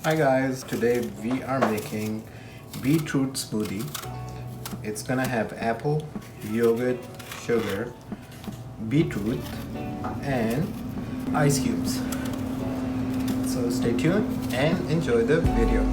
Hi guys, today we are making beetroot smoothie. It's gonna have apple, yogurt, sugar, beetroot, and ice cubes. So stay tuned and enjoy the video.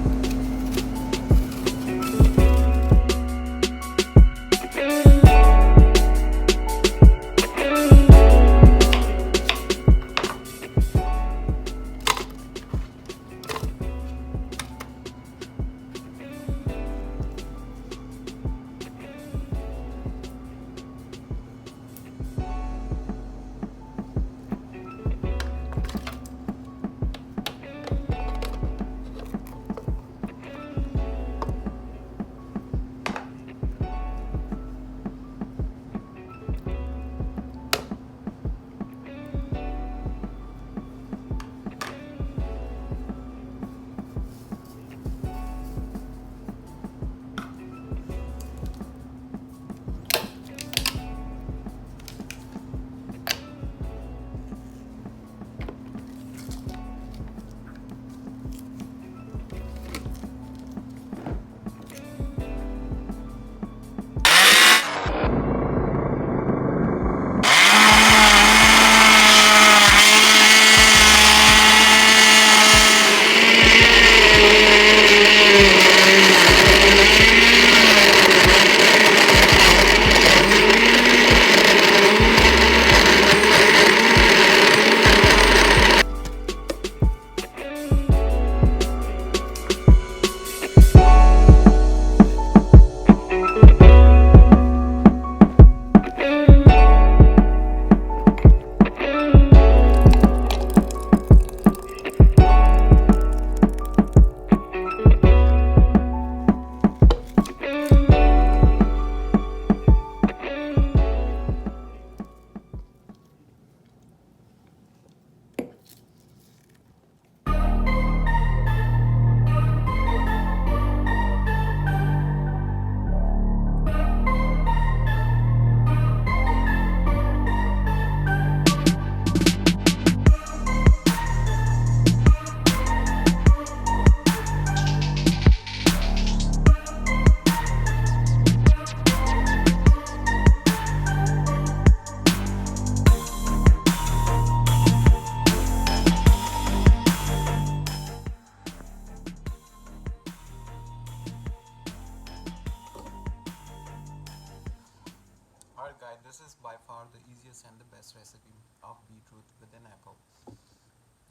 Alright guys, this is by far the easiest and the best recipe of beetroot with an apple.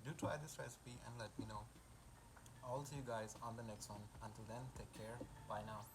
Do try this recipe and let me know. I'll see you guys on the next one. Until then, take care. Bye now.